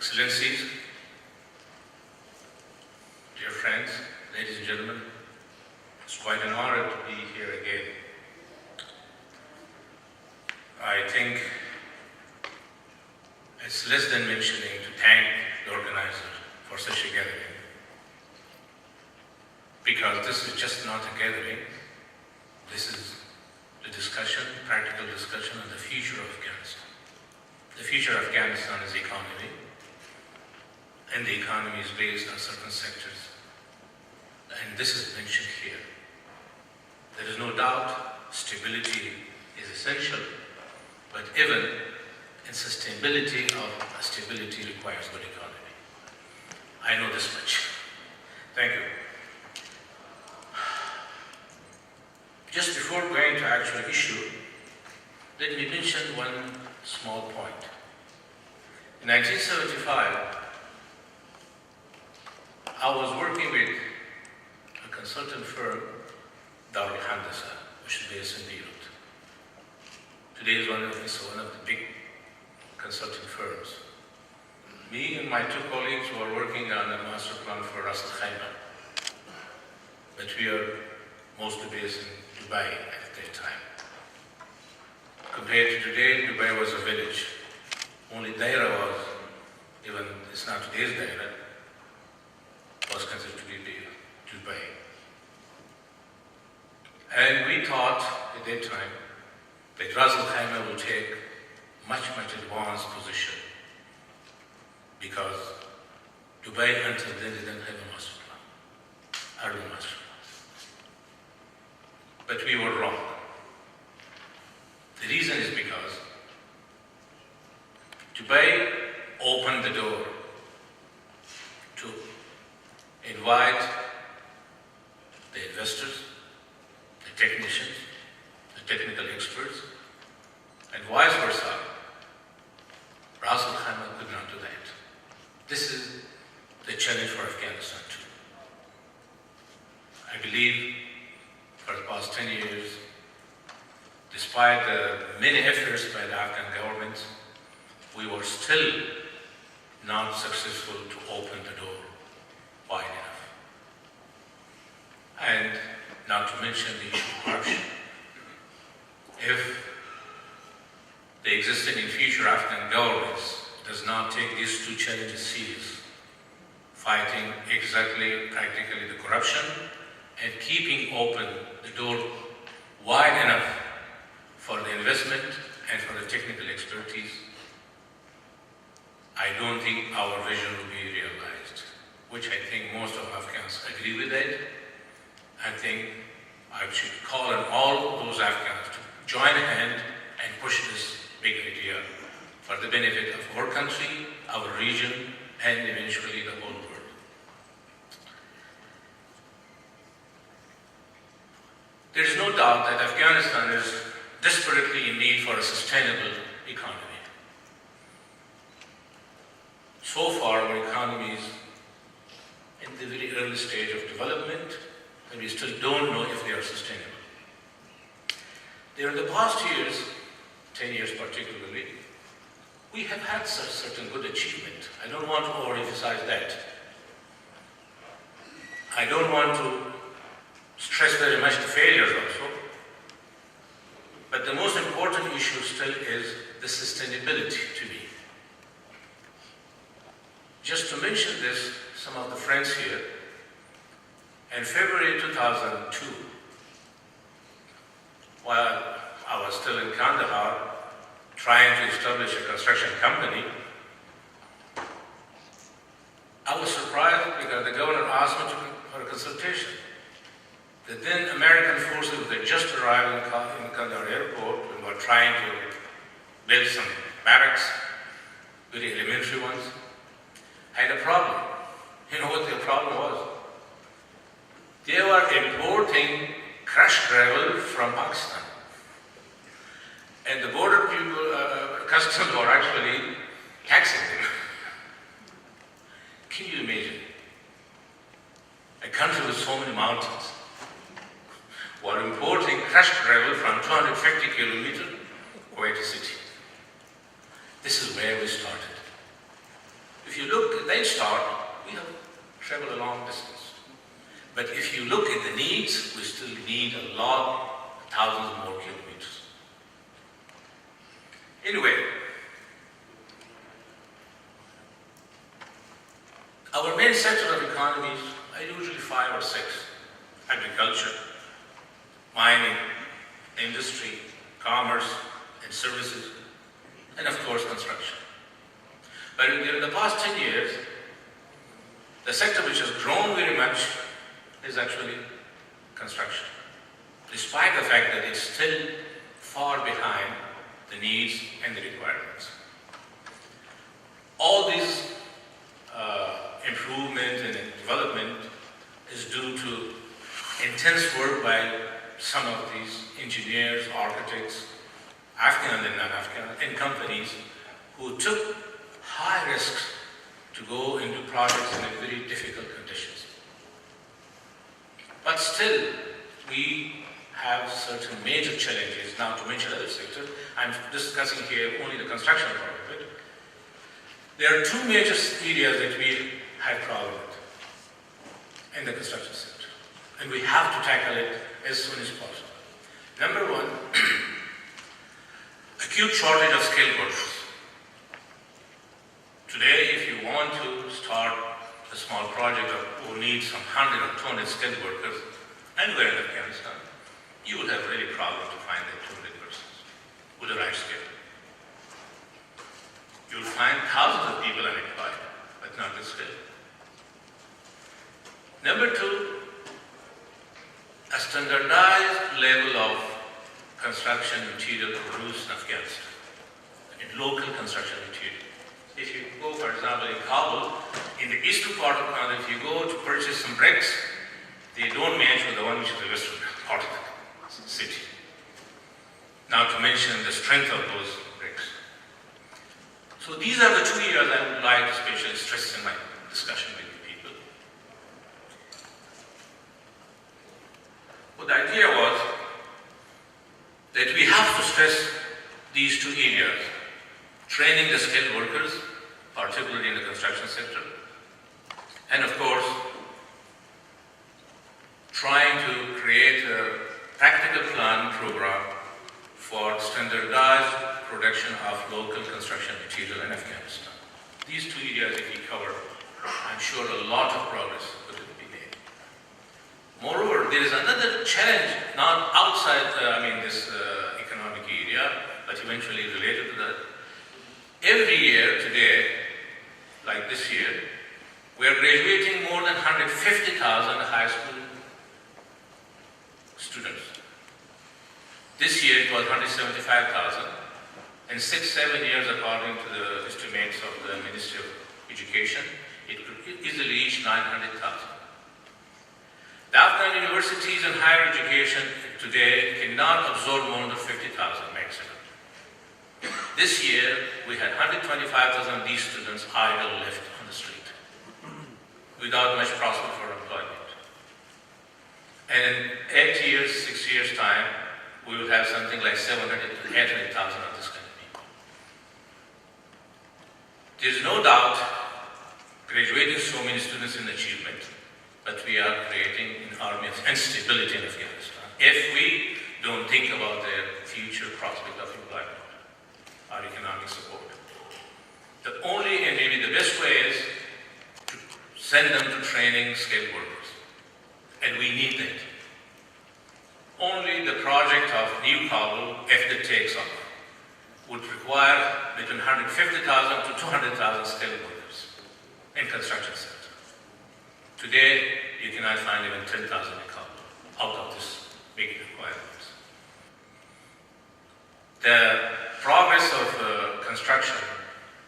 Excellencies, dear friends, ladies and gentlemen, it's quite an honor to be here again. I think it's less than mentioning to thank the organizer for such a gathering, because this is just not a gathering, this is the discussion, practical discussion on the future of Afghanistan. The future of Afghanistan is the economy, and the economy is based on certain sectors, and this is mentioned here. There is no doubt stability is essential, but even in sustainability of stability requires good economy. I know this much. Thank you. Just before going to actual issue, let me mention one small point. In 1975, I was working with a consultant firm, Darul Handasa, which is based in Beirut. Today is one of the big consulting firms. Me and my two colleagues were working on a master plan for Ras Al Khaimah, but we are mostly based in Dubai at that time. Compared to today, Dubai was a village. Only Daira was, even it's not today's Daira, was considered to be Dubai. And we thought at that time that Ras Al Khaimah will take much advanced position, because Dubai until then didn't have a master plan, urban master plan. But we were wrong. The reason is because Dubai opened the door to invite the investors, the technicians, the technical experts, and vice versa. Ras Al Khaimah could not do that. This is the challenge for Afghanistan too. I believe for the past 10 years, despite the many efforts by the Afghan government, we were still not successful to open the door wide enough. And not to mention the issue of corruption. If the existing and future Afghan governments does not take these two challenges serious, fighting exactly, practically the corruption, and keeping open the door wide enough for the investment and for the technical expertise, I don't think our vision will be realized, which I think most of Afghans agree with it. I think I should call on all those Afghans to join a hand and push this big idea for the benefit of our country, our region, and eventually the whole world. There is no doubt that Afghanistan is desperately in need for a sustainable economy. So far, our economy is in the very early stage of development, and we still don't know if they are sustainable. There in the past years, 10 years particularly, we have had certain good achievement. I don't want to overemphasize that. I don't want to stress very much the failures also. But the most important issue still is the sustainability to me. Just to mention this, some of the friends here, in February 2002, while I was still in Kandahar, trying to establish a construction company, I was surprised because the governor asked me for a consultation. The then American forces that just arrived in Kandahar airport and were trying to build some barracks, very elementary ones, had a problem. You know what their problem was? They were importing crushed gravel from Pakistan. And the border people, customs were actually taxing them. Can you imagine? A country with so many mountains were importing crushed gravel from 250 kilometers away to city. This is where we started. If if you look at the start, we have traveled a long distance. But if you look at the needs, we still need a lot, thousands more kilometers. Anyway, our main sector of economies are usually 5 or 6. Agriculture, mining, industry, commerce and services, and of course construction. But during the past 10 years, the sector which has grown very much is actually construction, despite the fact that it's still far behind the needs and the requirements. All these improvement and development is due to intense work by some of these engineers, architects, Afghan and non-Afghan, and companies who took high risks to go into projects in very difficult conditions. But still, we have certain major challenges. Now, to mention other sectors, I'm discussing here only the construction part of it. There are 2 major areas that we have problem with in the construction sector, and we have to tackle it as soon as possible. Number 1, acute shortage of skilled workers. Today, if you want to start a small project or need some 100 or 200 skilled workers anywhere in Afghanistan, you will have really problem to find that 200 persons with the right skill. You will find thousands of people unemployed, but not the skill. Number 2, a standardized level of construction material produced in Afghanistan, in local construction material. If you go, for example, in Kabul, in the eastern part of the country, if you go to purchase some bricks, they don't match with the one which is the western part of the city. Not to mention the strength of those bricks. So these are the 2 areas I would like to especially stress in my discussion with you people. Well, the idea was that we have to stress these 2 areas. Training the skilled workers, particularly in the construction sector, and of course, trying to create a practical plan program for standardized production of local construction material in Afghanistan. These 2 areas, if we cover, I'm sure a lot of progress will be made. Moreover, there is another challenge, not outside this economic area, but eventually related to that. Every year today, like this year, we are graduating more than 150,000 high school students. This year it was 175,000. In 6-7 years, according to the estimates of the Ministry of Education, it could easily reach 900,000. The Afghan universities and higher education today cannot absorb more than 50,000 maximum. This year, we had 125,000 of these students idle left on the street, without much prospect for employment. And in 8 years, 6 years' time, we will have something like 700,000 to 800,000 of this kind of people. There is no doubt graduating so many students in achievement, but we are creating an army of instability in Afghanistan if we don't think about their future prospect of employment. Our economic support. The only and maybe the best way is to send them to training skilled workers. And we need that. Only the project of New Kabul, if it takes off, would require between 150,000 to 200,000 skilled workers in construction sector. Today, you cannot find even 10,000 in Kabul out of this big requirements. The progress of construction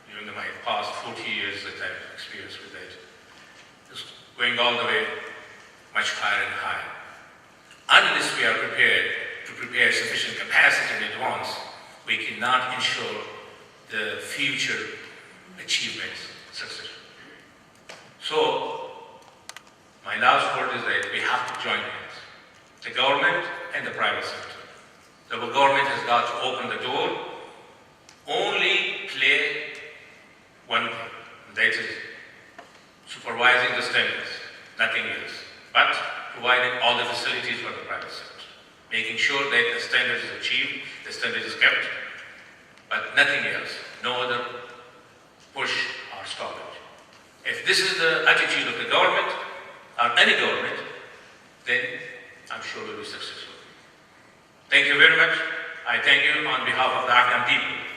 during my past 40 years that I've experienced with it is going all the way much higher and higher. Unless we are prepared to prepare sufficient capacity in advance, we cannot ensure the future achievements success. So, my last word is that we have to join hands, the government and the private sector. The government has got to open the door, only play one thing, that is else, but providing all the facilities for the private sector, making sure that the standard is achieved, the standard is kept, but nothing else, no other push or stoppage. If this is the attitude of the government, or any government, then I'm sure we'll be successful. Thank you very much. I thank you on behalf of the Afghan people.